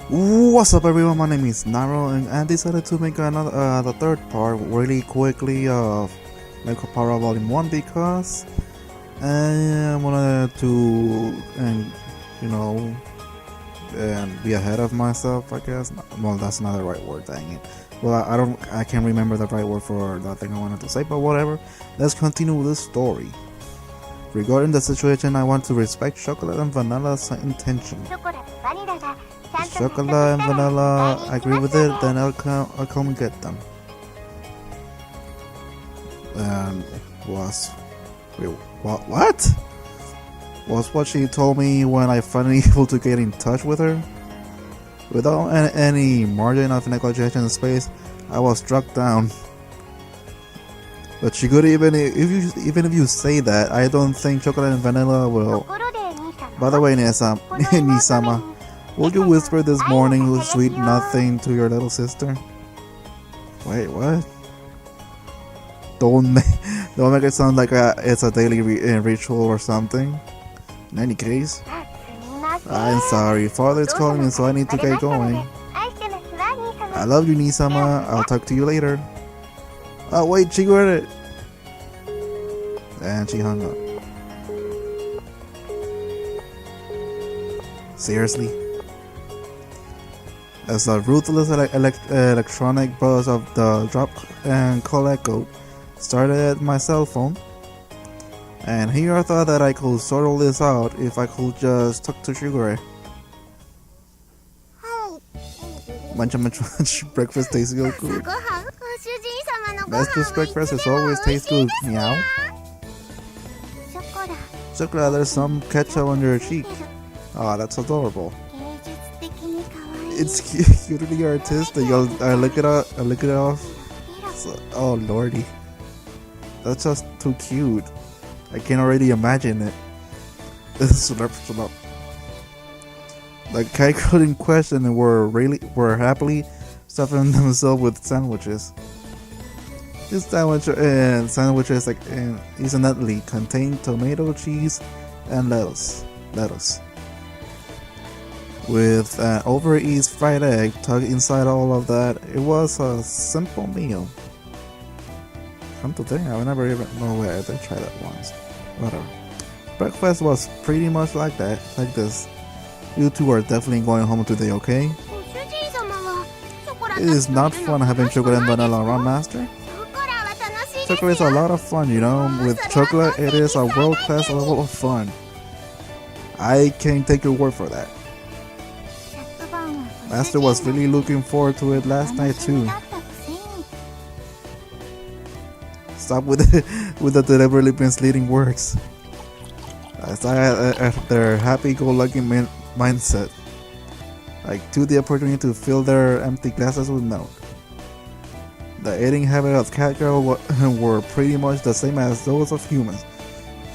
What's up everyone, my name is Nightrow and I decided to make another the third part really quickly of Nekopara Vol.1 because I wanted to and be ahead of myself, I guess. Well, that's not the right word, dang it. Well, I can't remember the right word for the thing I wanted to say, but whatever. Let's continue with this story. Regarding the situation, I want to respect chocolate and vanilla intention. Chocolate and vanilla, I agree with it, then I'll come and get them. And what? Was what she told me when I finally able to get in touch with her? Without any margin of negotiation space, I was struck down. But she could even if you say that, I don't think chocolate and vanilla will. By the way, Nisama, would you whisper this morning sweet nothing to your little sister? Wait, what? Don't make it sound like it's a daily ritual or something. In any case, I'm sorry. Father is calling me, so I need to get going. I love you, Nisama. I'll talk to you later. Oh wait, she got it. And she hung up. Seriously? As the ruthless electronic buzz of the drop and call echo started at my cell phone, and here I thought that I could sort all this out if I could just talk to Shigure. Munch, breakfast tastes so good. Master's breakfast is always tastes good. Meow. Sakura, there's some ketchup on your cheek. Ah, oh, that's adorable. It's cutely artistic. I look it off. Oh lordy, that's just too cute. I can already imagine it. The Kaiko in question were happily stuffing themselves with sandwiches. This sandwiches incidentally contain tomato, cheese, and lettuce. With an over-eased fried egg tucked inside all of that, it was a simple meal. Come to think, I never even know where I did try that once. Whatever. Breakfast was pretty much like this. You two are definitely going home today, okay? It is not fun having chocolate and vanilla around, Master. Chocolate is a lot of fun, you know. With chocolate, it is a world-class level of fun. I can take your word for that. Master was really looking forward to it last night too. Stop with the deliberately misleading words. As I at their happy-go-lucky mindset, like took the opportunity to fill their empty glasses with milk. The eating habits of Catgirl were pretty much the same as those of humans.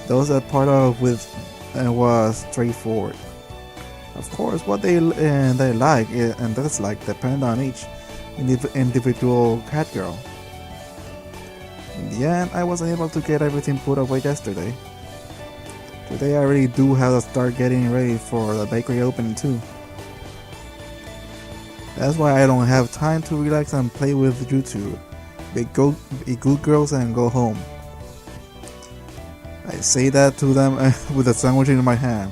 Those that part of with was straightforward. Of course, what they like and dislike depend on each individual Catgirl. In the end, I wasn't able to get everything put away yesterday. Today I really do have to start getting ready for the bakery opening too. That's why I don't have time to relax and play with you two. Be good girls and go home. I say that to them with a sandwich in my hand.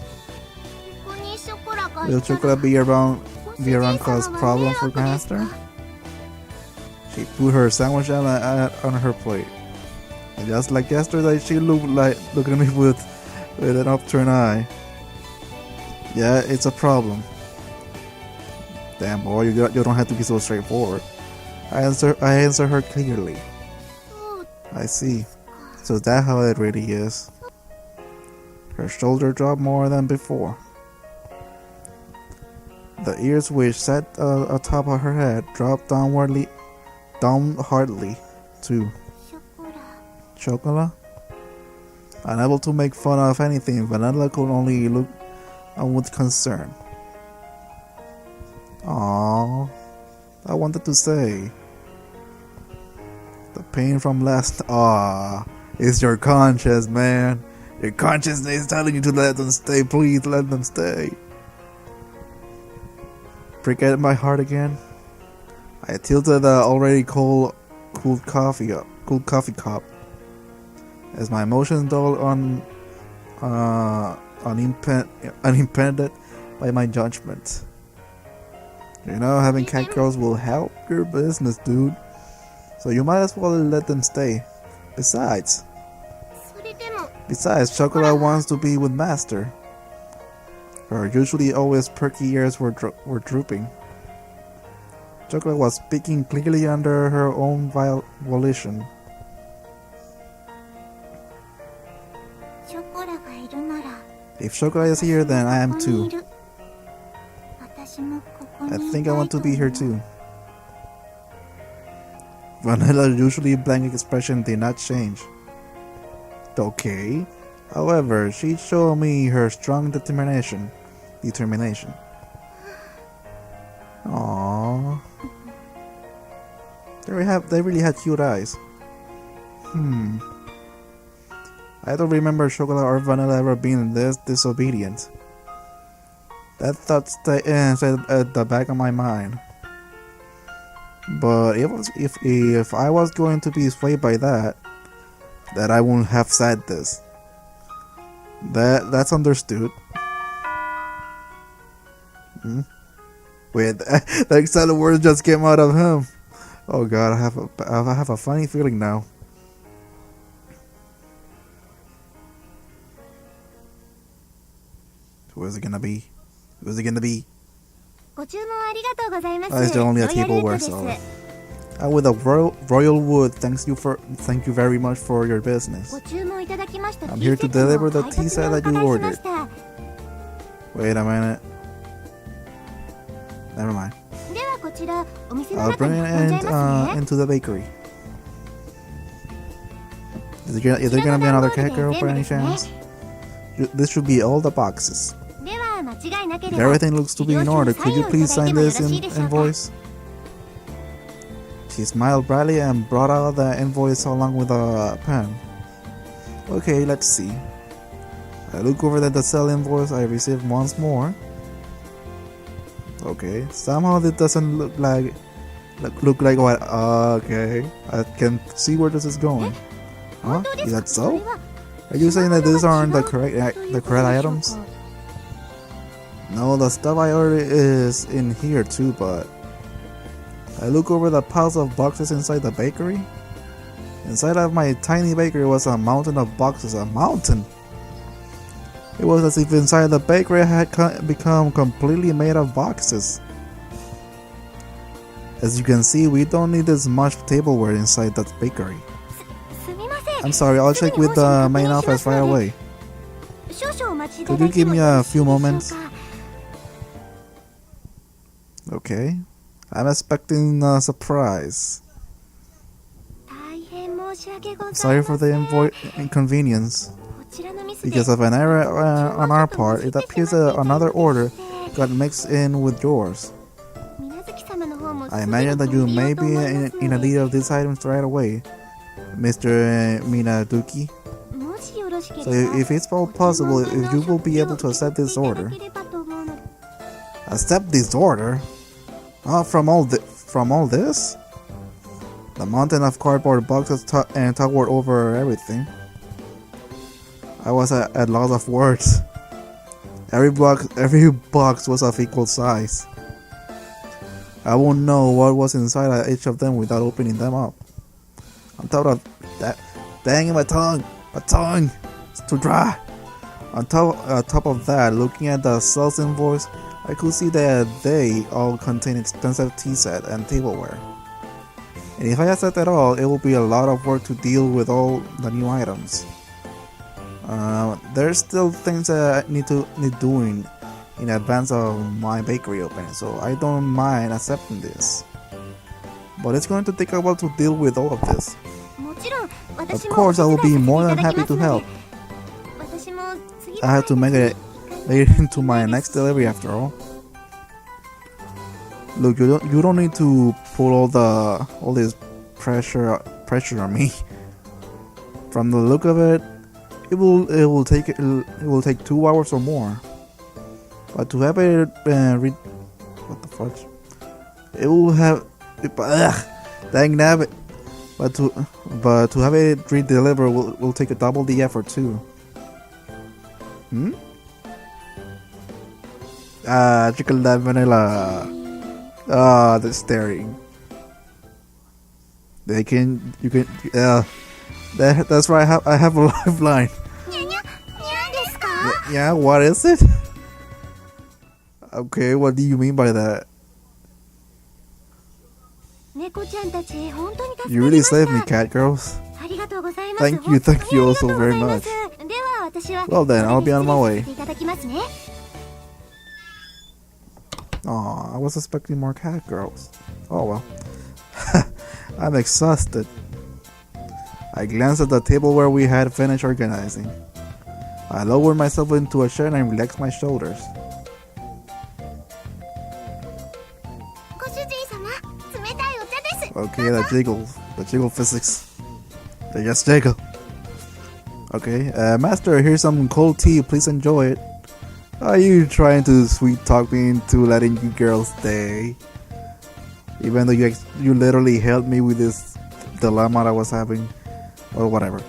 Will chocolate be around cause problem for Master? She put her sandwich on her plate. And just like yesterday, she looked at me with an upturned eye. Yeah, it's a problem. Damn boy, you don't have to be so straightforward. I answer her clearly. I see. So that's how it really is. Her shoulder dropped more than before. The ears which sat atop of her head dropped down hardly too. Chocolate? Unable to make fun of anything, Vanilla could only look on with concern. Aww, I wanted to say. The pain from last. It's your conscience, man. Your conscience is telling you to let them stay. Please let them stay. prick at my heart again. I tilted the already cooled coffee cup as my emotions dull unimpeded by my judgment. You know, having cat girls will help your business, dude. So you might as well let them stay. Besides, Chocolate wants to be with Master. Her usually always perky ears were drooping. Chocolate was speaking clearly under her own volition. If Chocolate is here, then I am too. I think I want to be here too. Vanilla's usually blank expression did not change. Okay. However, she showed me her strong determination. Aww. They really had cute eyes. I don't remember Chocolate or Vanilla ever being this disobedient. That thought stayed at the back of my mind. But if I was going to be swayed by that I wouldn't have said this. That's understood. Wait, the excited words just came out of him. Oh god, I have a funny feeling now. Who is it gonna be? Who is it gonna be? It's only a tableware seller. With a royal wood, thank you very much for your business. I'm here to deliver the tea set that you ordered. Wait a minute. Never mind. I'll bring it into the bakery. Is there gonna be another cat girl by any chance? This should be all the boxes. If everything looks to be in order, could you please sign this invoice? She smiled brightly and brought out the invoice along with a pen. Okay, let's see. I look over at the sale invoice I received once more. Okay, somehow this doesn't look like what. Okay, I can see where this is going. Huh? Is that so? Are you saying that these aren't the correct items? No, the stuff I ordered is in here too, but I look over the piles of boxes inside the bakery. Inside of my tiny bakery was a mountain of boxes. A mountain! It was as if inside the bakery had become completely made of boxes. As you can see, we don't need as much tableware inside that bakery. I'm sorry, I'll check with the main office right away. Could you give me a few moments? Okay. I'm expecting a surprise. Sorry for the inconvenience. Because of an error on our part, it appears that another order got mixed in with yours. I imagine that you may be in a need of these items right away, Mr. Minaduki. So if it's possible, if you will be able to accept this order. Accept this order? From all this? The mountain of cardboard boxes and towered over everything. I was at loss of words. Every box was of equal size. I won't know what was inside each of them without opening them up. On top of that, dang, my tongue, it's too dry. On top of that, looking at the sales invoice, I could see that they all contain expensive tea set and tableware. And if I accept at all, it will be a lot of work to deal with all the new items. There's still things that I need doing in advance of my bakery opening, so I don't mind accepting this. But it's going to take a while to deal with all of this. Of course, I will be more than happy to help. I have to make it into my next delivery after all. Look, you don't need to put all this pressure on me. From the look of it, it will take 2 hours or more. But to have it what the fudge. It will have. Ugh, dang nabbit. But to have it re-deliver will take a double the effort too. Chocolate vanilla. The staring. You can. That's right. I have a lifeline. Yeah, what is it? Okay, what do you mean by that? You really saved me, cat girls. Thank you all so very much. Well then, I'll be on my way. Aw, I was expecting more cat girls. Oh well. I'm exhausted. I glanced at the table where we had finished organizing. I lowered myself into a chair and relaxed my shoulders. Okay, the jiggle physics. They just jiggle. Okay, master, here's some cold tea, please enjoy it. Are you trying to sweet talk me into letting you girls stay? Even though you literally helped me with this dilemma I was having. Or whatever.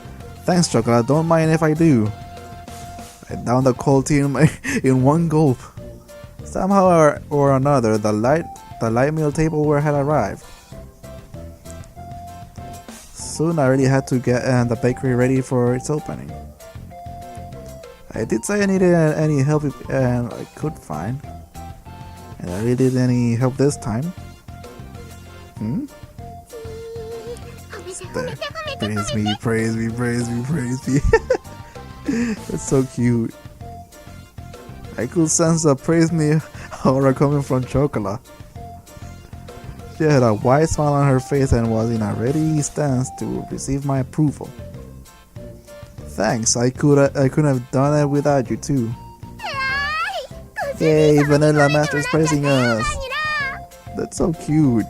Thanks, Chocolate, don't mind if I do. I downed the cold tea in one gulp. Somehow or another, the light meal tableware had arrived. Soon I really had to get the bakery ready for its opening. I did say I needed any help I could find. And I really did any help this time. There. Praise me. That's so cute. I could sense the praise me aura coming from Chocola. She had a wide smile on her face and was in a ready stance to receive my approval. Thanks, I couldn't have done it without you too. Yay, Vanilla Master's praising us. That's so cute.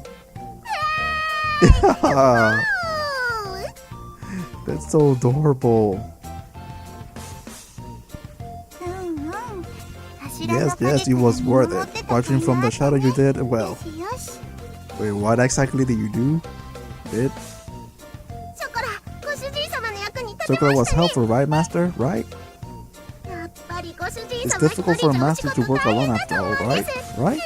That's so adorable. Yes, it was worth it. Watching from the shadow you did well. Wait, what exactly did you do? Chocolate was helpful, right, Master? Right? It's difficult for a master to work alone after all, right? Right?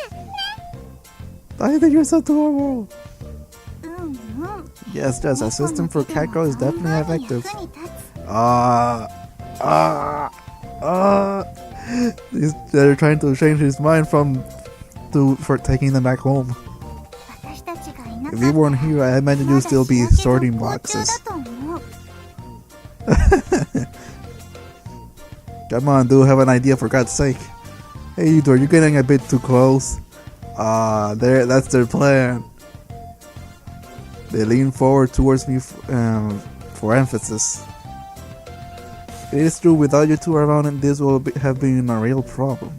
I think you're so adorable. Yes, a system for cat girl is definitely effective. They're trying to change his mind for taking them back home. If you weren't here, I imagine you'd still be sorting boxes. Come on, do have an idea for God's sake. Hey, you're getting a bit too close. That's their plan. They lean forward towards me for emphasis. It is true, without you two around, this will have been a real problem.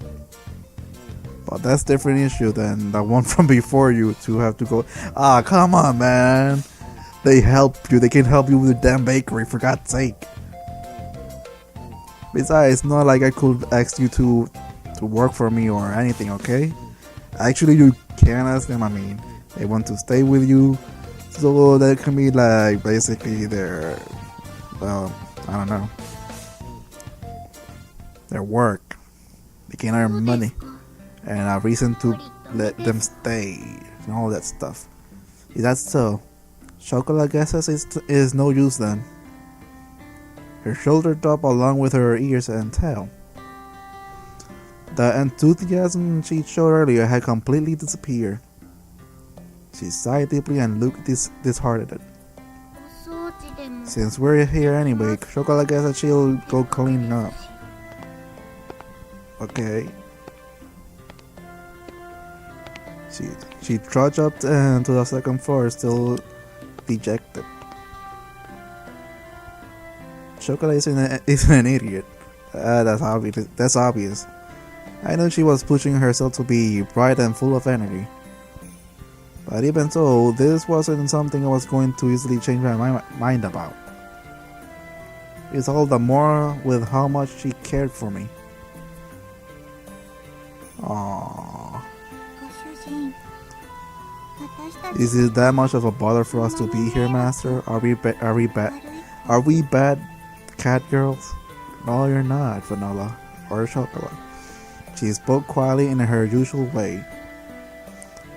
But that's a different issue than the one from before you two have to go. Come on, man. They help you. They can help you with the damn bakery, for God's sake. Besides, it's not like I could ask you to work for me or anything, okay? Actually, you can ask them. I mean, they want to stay with you. So that can be like basically their, I don't know, their work. They can earn money and a reason to let them stay and all that stuff. Is that so? Chocolate guesses is no use then. Her shoulder dropped along with her ears and tail. The enthusiasm she showed earlier had completely disappeared. She sighed deeply and looked disheartened. Since we're here anyway, Chocolate guesses she'll go clean up. Okay. She trudged up to the second floor, still dejected. Chocolate isn't an idiot. That's obvious. I knew she was pushing herself to be bright and full of energy. But even so, this wasn't something I was going to easily change my mind about. It's all the more with how much she cared for me. Aww. Is it that much of a bother for us to be here, Master? Are we bad cat girls? No, you're not, Vanilla or Chocolate. She spoke quietly in her usual way.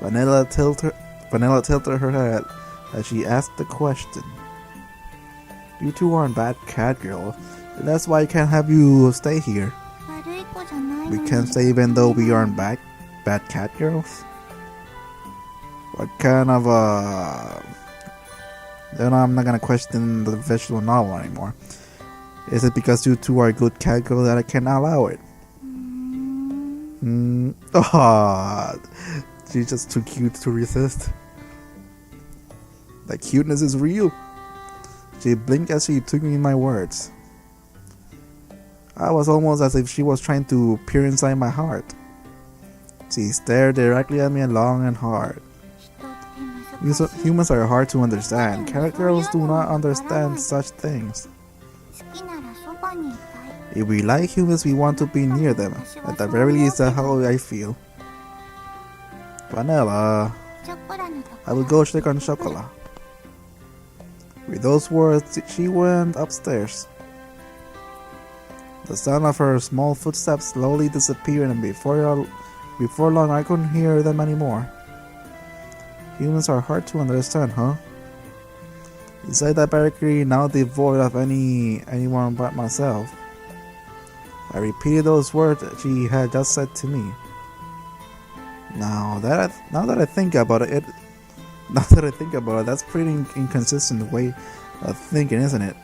Vanilla tilted her head as she asked the question. You two aren't bad cat girls. That's why I can't have you stay here. We can't stay even though we aren't bad cat girls? What kind of Then I'm not gonna question the visual novel anymore. Is it because you two are good cat girls that I cannot allow it? She's just too cute to resist. The cuteness is real. She blinked as she took in my words. I was almost as if she was trying to peer inside my heart. She stared directly at me long and hard. Humans are hard to understand. Cat girls do not understand such things. If we like humans, we want to be near them. At the very least, that's how I feel. Vanilla, I will go check on Chocolate. With those words, she went upstairs. The sound of her small footsteps slowly disappeared, and before long I couldn't hear them anymore. Humans are hard to understand, huh? Inside that bakery, now devoid of anyone but myself. I repeated those words she had just said to me. Now that I think about it, that's pretty inconsistent way of thinking, isn't it?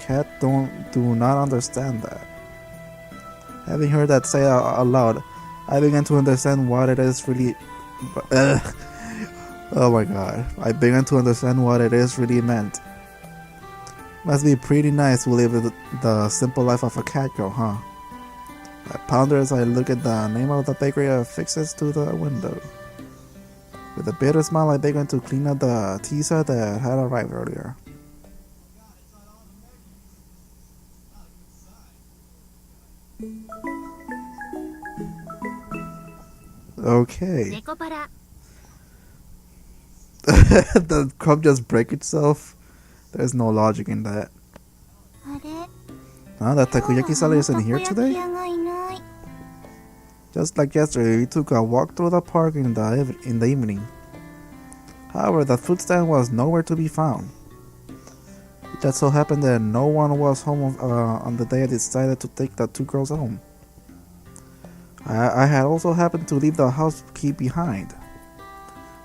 Cats do not understand that. Having heard that say out loud, I began to understand what it is really. Oh my god! I began to understand what it is really meant. Must be pretty nice to live the simple life of a cat girl, huh? I ponder as I look at the name of the bakery affixed to the window. With a bitter smile, I began to clean up the tea set that had arrived earlier. Okay. Nekopara. The cup just break itself? There's no logic in that. Huh? The takoyaki-sala isn't here today? Just like yesterday, we took a walk through the park in the evening. However, the food stand was nowhere to be found. It just so happened that no one was home on the day I decided to take the two girls home. I had also happened to leave the house key behind.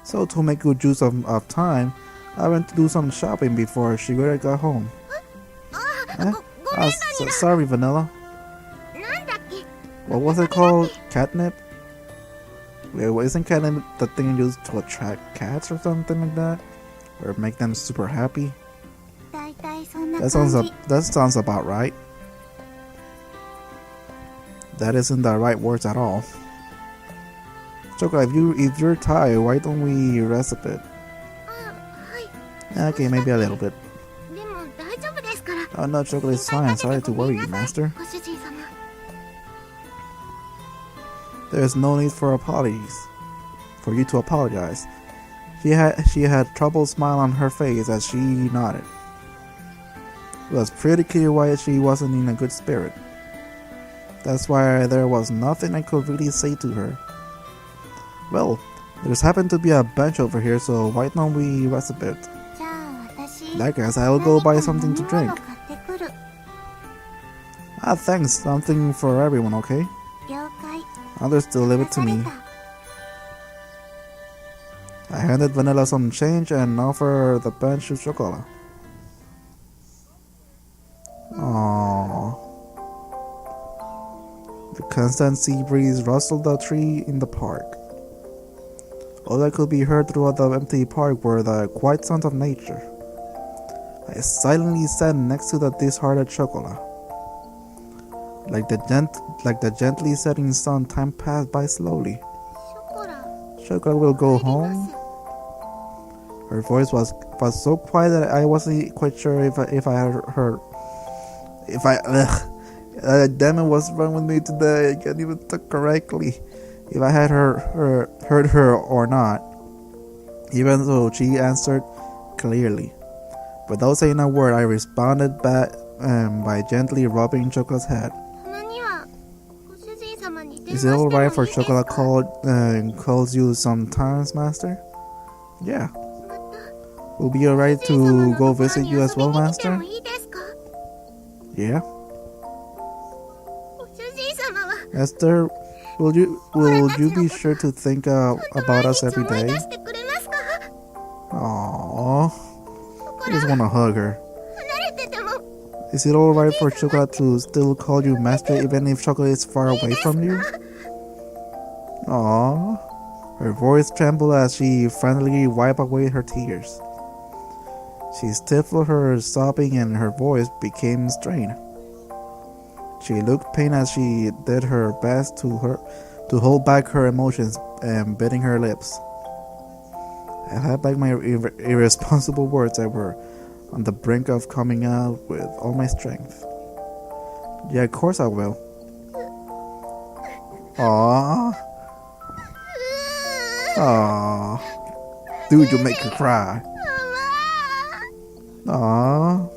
So to make good use of time, I went to do some shopping before Shigure got home. Sorry, Vanilla. What was it called? Catnip? Wait, isn't catnip the thing used to attract cats or something like that? Or make them super happy? That sounds about right. That isn't the right words at all. Chocolate, if you're tired, why don't we rest a bit? Okay, maybe a little bit. Oh no, Chocolate is fine. Sorry to worry you, Master. There's no need for apologies. For you to apologize. She had trouble smile on her face as she nodded. It was pretty clear why she wasn't in a good spirit. That's why there was nothing I could really say to her. Well, there's happened to be a bench over here, so why don't we rest a bit? I guess I'll go buy something to drink. Thanks. Something for everyone, okay? Understood, leave it to me. I handed Vanilla some change and offered the bench to Chocolate. Aww. The constant sea breeze rustled the tree in the park. All that could be heard throughout the empty park were the quiet sounds of nature. I silently sat next to the disheartened Chocolate. Like the gently setting sun, time passed by slowly. Chocolate will go home. Her voice was so quiet that I wasn't quite sure if I had heard. Damn it, what's wrong with me today? I can't even talk correctly. if I had heard her or not, even though she answered clearly. Without saying a word, I responded back by gently rubbing Chocolate's head. Is it alright for Chocolate calls you sometimes, Master? Yeah. Will be alright to go visit you as well, Master? Yeah. Master, will you be sure to think about us every day? Aww. I just want to hug her. Is it alright for Chocolate to still call you Master even if Chocolate is far away from you? Aww. Her voice trembled as she finally wiped away her tears. She stifled her sobbing and her voice became strained. She looked pained as she did her best to hold back her emotions and biting her lips. I held back my irresponsible words that were on the brink of coming out with all my strength. Yeah, of course I will. Aww. Aww. Dude, you make her cry. Aww.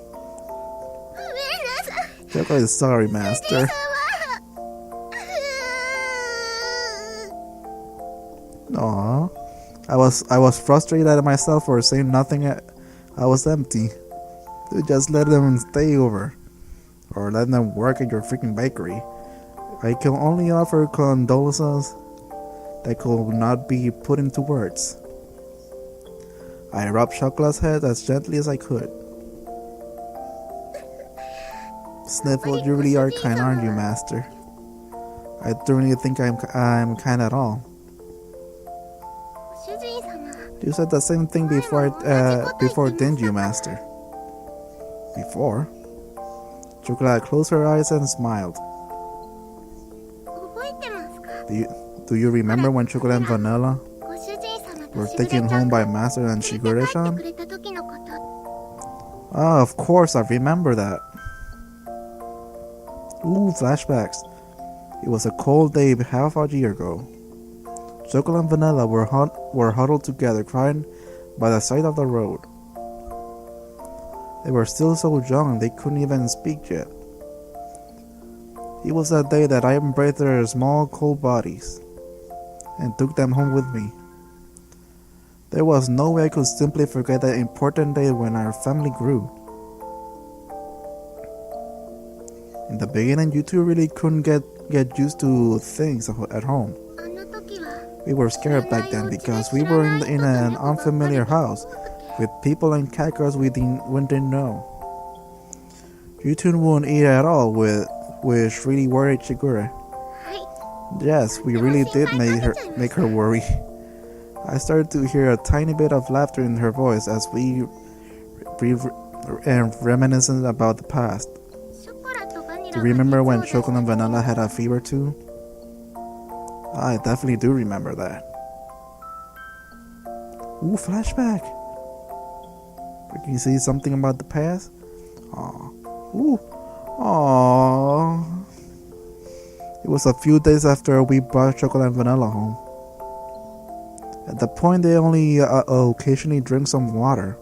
Chocolate is sorry, Master. Aww. I was frustrated at myself for saying nothing. I was empty. Dude, just let them stay over. Or let them work at your freaking bakery. I can only offer condolences that could not be put into words. I rubbed Chocolate's head as gently as I could. Sniffled, you really are kind, aren't you, Master? I don't really think I'm kind at all. You said the same thing before, didn't you, Master? Before? Chocolate closed her eyes and smiled. Do you remember when Chocolate and Vanilla were taken home by Master and Shigure-chan? Ah, of course, I remember that. Ooh, flashbacks. It was a cold day half a year ago. Chocolate and Vanilla were huddled together, crying by the side of the road. They were still so young they couldn't even speak yet. It was that day that I embraced their small, cold bodies and took them home with me. There was no way I could simply forget that important day when our family grew. In the beginning, you two really couldn't get used to things at home. We were scared back then because we were in an unfamiliar house with people and characters we didn't know. You two wouldn't eat at all, which really worried Shigure. Yes, we really did make her worry. I started to hear a tiny bit of laughter in her voice as we reminisced about the past. Do you remember when Chocolate and Vanilla had a fever too? I definitely do remember that. Ooh, flashback. Can you see something about the past? Aww. Ooh. Aww. It was a few days after we brought Chocolate and Vanilla home. At that point, they only occasionally drink some water.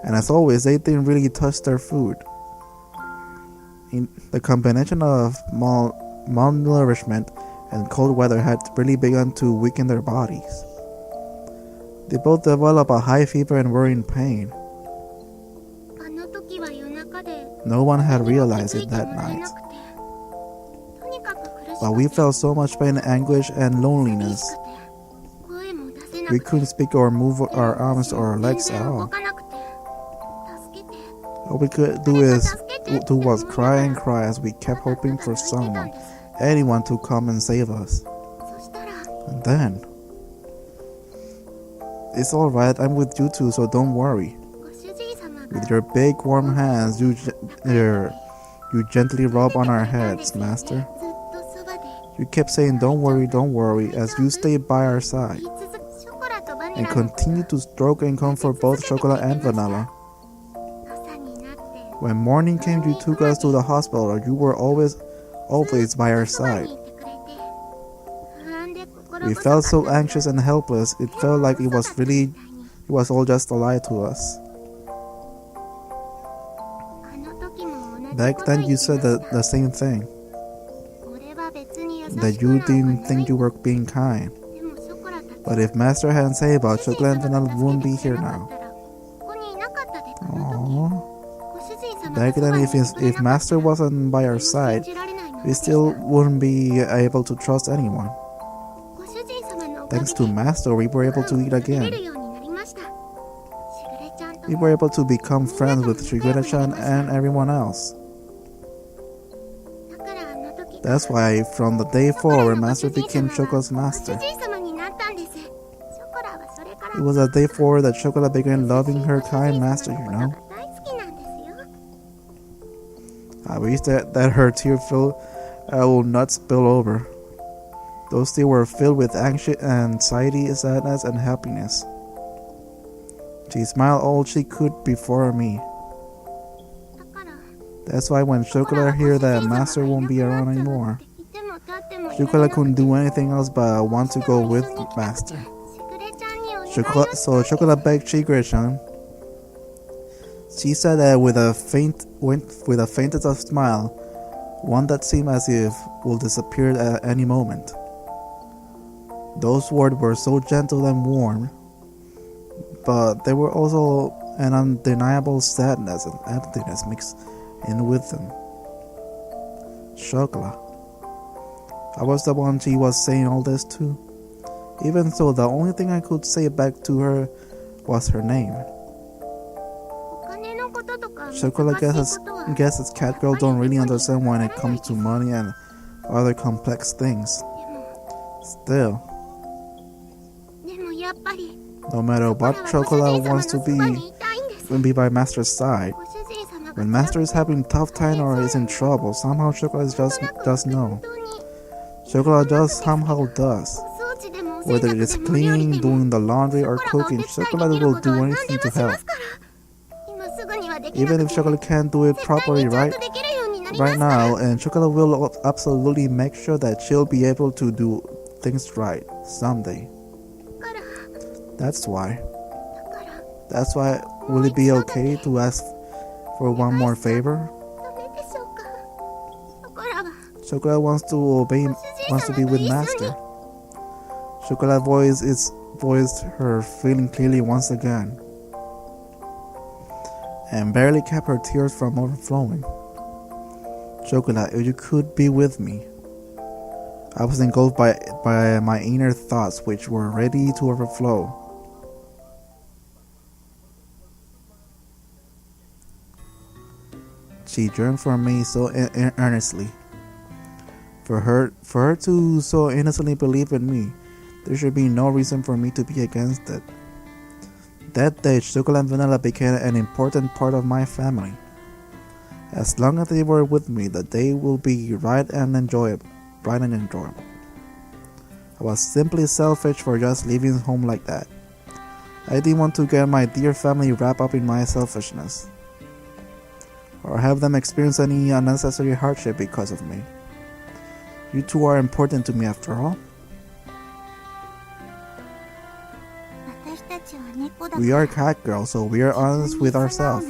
And as always, they didn't really touch their food. The combination of malnourishment and cold weather had really begun to weaken their bodies. They both developed a high fever and were in pain. No one had realized it that night. But we felt so much pain, anguish, and loneliness. We couldn't speak or move our arms or legs at all. All we could do was cry and cry as we kept hoping for anyone to come and save us. And then, it's alright, I'm with you two, so don't worry. With your big warm hands, you gently rub on our heads, Master. You kept saying don't worry as you stayed by our side. And continued to stroke and comfort both Chocolate and Vanilla. When morning came, you took us to the hospital. You were always by our side. We felt so anxious and helpless, it felt like it was all just a lie to us. Back then you said the same thing, that you didn't think you were being kind. But if Master hadn't said about chocolate and vanilla, we wouldn't be here now. Aww. Back then, if Master wasn't by our side, we still wouldn't be able to trust anyone. Thanks to Master, we were able to eat again. We were able to become friends with Shigure-chan and everyone else. That's why, from the day forward, Master became Chocola's master. It was a day forward that Chocolate began loving her kind master, you know. I wish that her tears will not spill over. Those tears were filled with anxiety, sadness, and happiness. She smiled all she could before me. That's why when Chocolate heard that Master won't be around anymore, Chocolate couldn't do anything else but want to go with Master. So Chocolate begged Shigure-chan. She said that with a faintest of smile, one that seemed as if will disappear at any moment. Those words were so gentle and warm, but there were also an undeniable sadness and emptiness mixed in with them. Chocolate. I was the one she was saying all this to. Even so, the only thing I could say back to her was her name. Chocolate guesses catgirls don't really understand when it comes to money and other complex things. Still, no matter what Chocolate wants to be by Master's side. When Master is having tough time or is in trouble, somehow Chocolate just know. Chocolate just somehow does. Whether it is cleaning, doing the laundry, or cooking, Chocolate will do anything to help. Even if Chocolate can't do it properly right now, and Chocolate will absolutely make sure that she'll be able to do things right someday. That's why, will it be okay to ask for one more favor? Chocolate wants to be with Master. Chocolate voiced her feeling clearly once again, and barely kept her tears from overflowing. Chocolate, if you could be with me. I was engulfed by my inner thoughts, which were ready to overflow. She yearned for me so earnestly. For her to so innocently believe in me, there should be no reason for me to be against it. That day, Chocolate and Vanilla became an important part of my family. As long as they were with me, the day will be bright and enjoyable. I was simply selfish for just leaving home like that. I didn't want to get my dear family wrapped up in my selfishness, or have them experience any unnecessary hardship because of me. You two are important to me after all. We are cat girls, so we are honest with ourselves.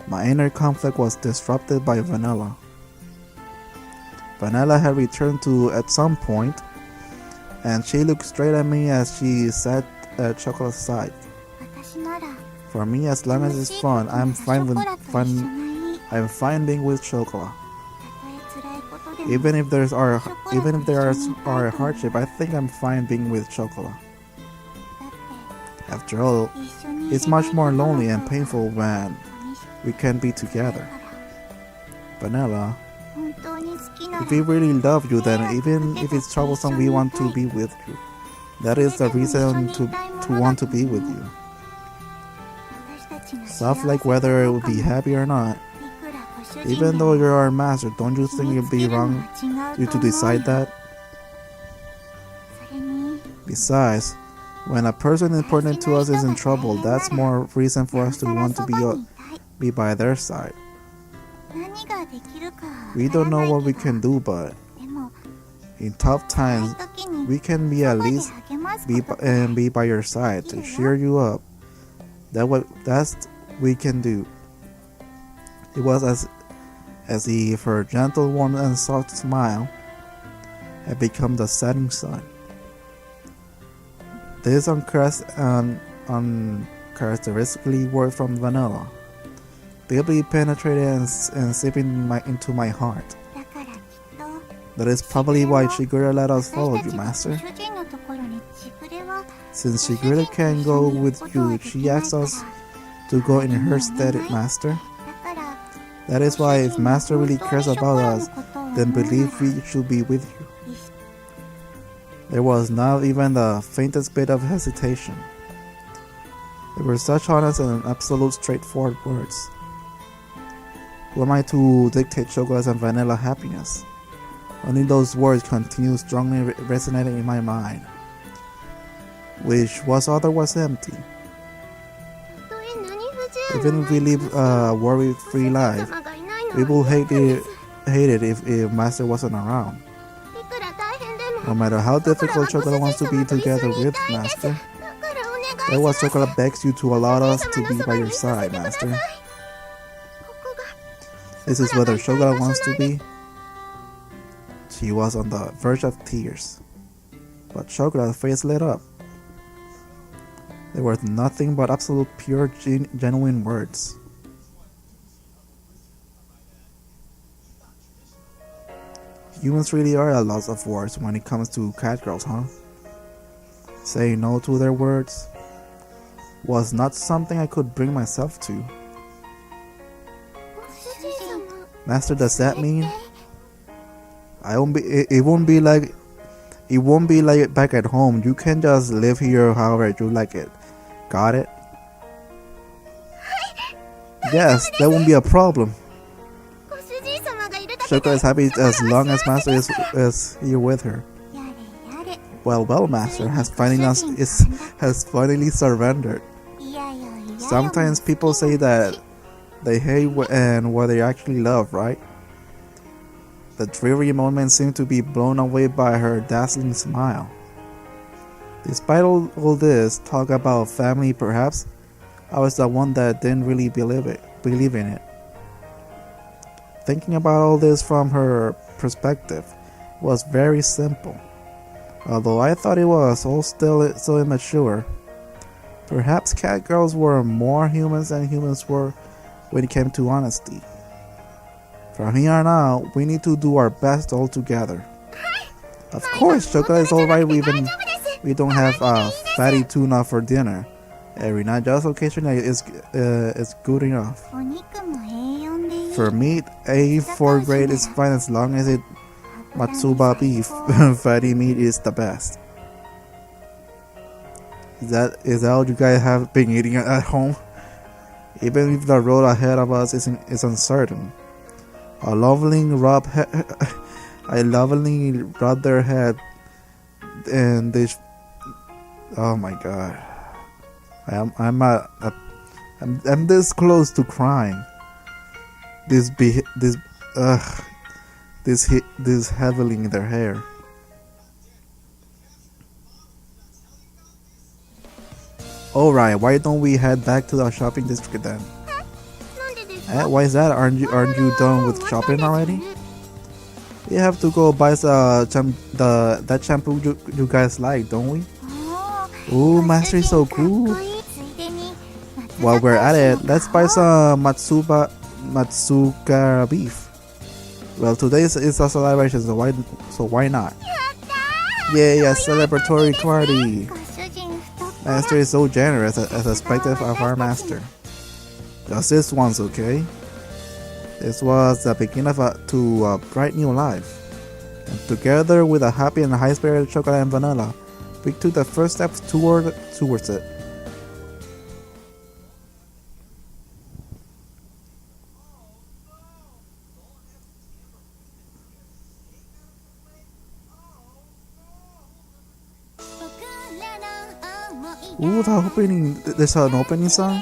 My inner conflict was disrupted by Vanilla. Vanilla had returned at some point, and she looked straight at me as she sat at Chocolate's side. For me, as long as it's fun, I'm fine being with Chocolate. Even if there are hardship, I think I'm fine being with Chocolate. After all, it's much more lonely and painful when we can't be together. Vanilla, if we really love you, then even if it's troublesome, we want to be with you. That is the reason to want to be with you. Stuff like whether it would be happy or not. Even though you're our master, don't you think it'd be wrong you to decide that? Besides, when a person important to us is in trouble, that's more reason for us to want to be by their side. We don't know what we can do, but In tough times, we can be at least be by your side to cheer you up. That's we can do. It was as if her gentle, warm, and soft smile had become the setting sun. This uncharacteristically word from Vanilla deeply penetrated and seeping into my heart. That is probably why Shigure let us follow you, Master. Since Shigure can't go with you, she asks us to go in her stead, Master. That is why if Master really cares about us, then believe we should be with you. There was not even the faintest bit of hesitation. They were such honest and absolute straightforward words. Who am I to dictate Chocolate and Vanilla happiness? Only those words continued strongly resonating in my mind, which was otherwise empty. Even if we live a worry-free life, we will hate it if Master wasn't around. No matter how difficult Chocolate wants to be together with Master, that was Chocolate begs you to allow us to be by your side, Master. This is whether Chocolate wants to be. She was on the verge of tears, but Chocolate's face lit up. They were nothing but absolute pure, genuine words. Humans really are at loss of words when it comes to cat girls, huh? Saying no to their words was not something I could bring myself to. Master, does that mean it won't be like back at home? You can just live here however you like it. Got it? Yes, that won't be a problem. Shoko is happy as long as Master is here with her. Well, Master has finally surrendered. Sometimes people say that they hate and what they actually love, right? The dreary moment seemed to be blown away by her dazzling smile. Despite all this talk about family, perhaps I was the one that didn't really believe in it. Thinking about all this from her perspective was very simple. Although I thought it was all still so immature. Perhaps cat girls were more humans than humans were when it came to honesty. From here on out, we need to do our best all together. Of course, Chocolate is alright even we don't have fatty tuna for dinner. Every night, just occasionally is good enough. For meat, A4 grade is fine as long as it Matsuba beef. Fatty meat is the best. Is that what you guys have been eating at home? Even if the road ahead of us is uncertain. I lovingly rub their head and they. Oh my god! I'm this close to crying. This heavily in their hair. Alright, why don't we head back to the shopping district then? Why is that? Aren't you done with shopping already? We have to go buy that shampoo you guys like, don't we? Ooh, Master is so cool. While we're at it, let's buy some Matsuka beef. Well, today is a celebration, so why not? Yay, a celebratory party! Master is so generous as expected of our master. Just this once, okay? This was the beginning to a bright new life. And together with a happy and high-spirited Chocolate and Vanilla, we took the first steps towards it. Ooh, there's an opening song?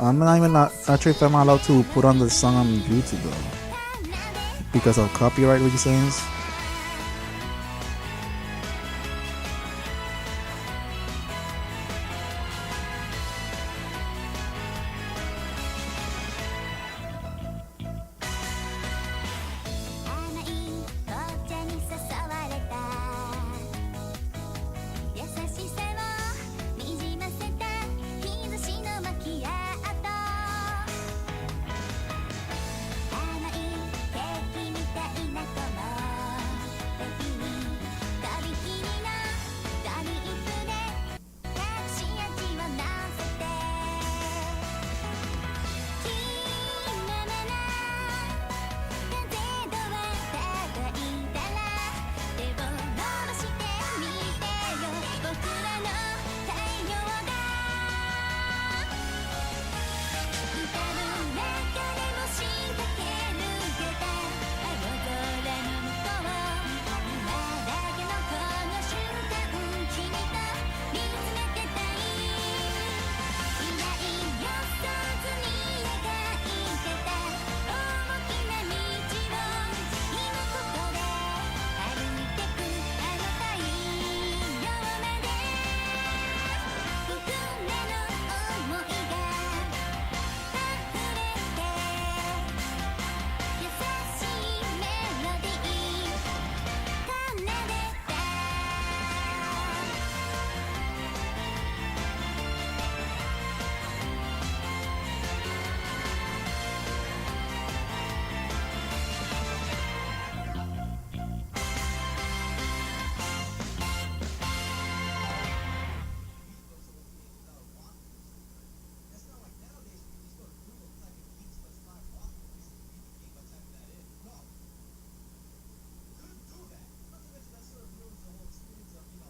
I'm not sure if I'm allowed to put on the song on YouTube though. Because of copyright reasons.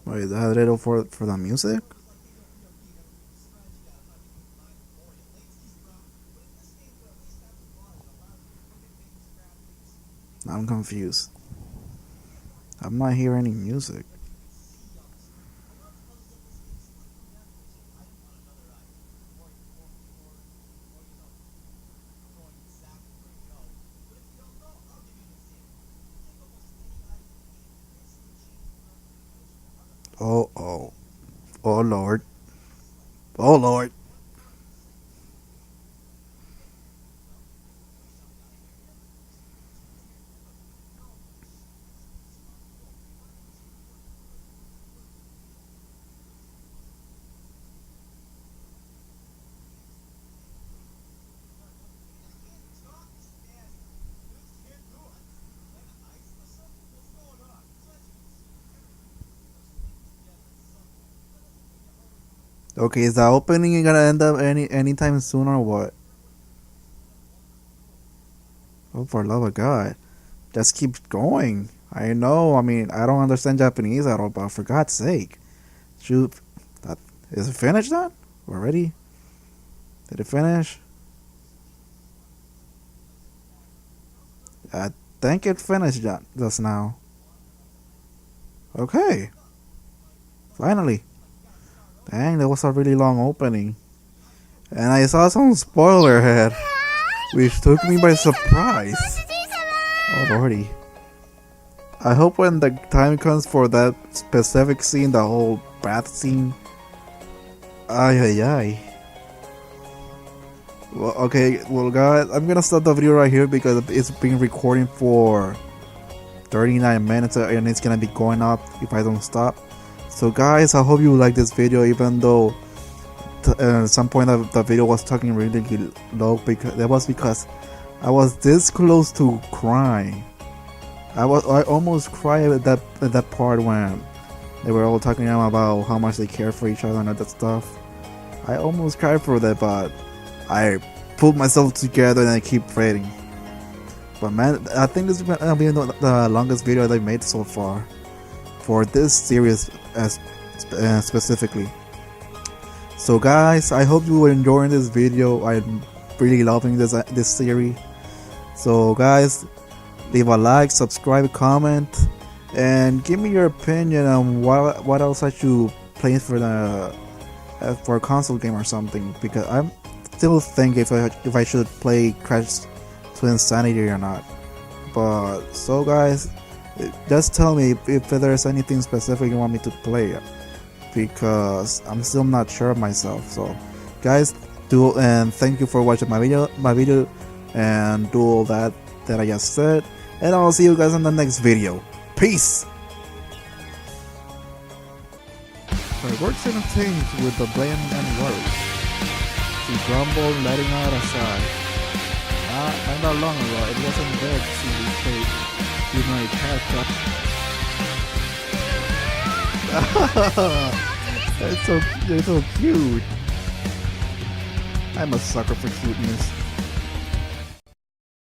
Wait, is that it for the music? I'm confused. I'm not hearing any music. Oh, oh. Oh, Lord. Oh, Lord. Okay, is the opening gonna end up anytime soon or what? Oh, for love of God. Just keep going. I know, I mean, I don't understand Japanese at all, but for God's sake. Shoot. That, is it finished then? Already? Did it finish? I think it finished just now. Okay. Finally. Dang, that was a really long opening. And I saw some spoiler head, which took me by surprise. Oh lordy. I hope when the time comes for that specific scene, the whole bath scene. Ay ay ay. Well, okay, well guys, I'm gonna stop the video right here because it's been recording for 39 minutes and it's gonna be going up if I don't stop. So guys, I hope you like this video, even though at some point the video was talking really low, because that was because I was this close to crying. I almost cried at that part when they were all talking about how much they care for each other and all that stuff. I almost cried for that, but I pulled myself together and I keep praying. But man, I think this is gonna be the longest video that I made so far for this series specifically. So guys, I hope you were enjoying this video. I'm really loving this series. So guys, leave a like, subscribe, comment, and give me your opinion on what else I should play for the for a console game or something, because I'm still thinking if I should play Crash to Insanity or not. But so guys, just tell me if there's anything specific you want me to play, because I'm still not sure of myself. So guys, and thank you for watching my video and do all that I just said, and I'll see you guys in the next video. Peace. My words didn't change with the blame and worry. She grumbled, letting out a sigh. Not that long ago, it wasn't there to see me take with my cat. It's so cute. I'm a sucker for cuteness.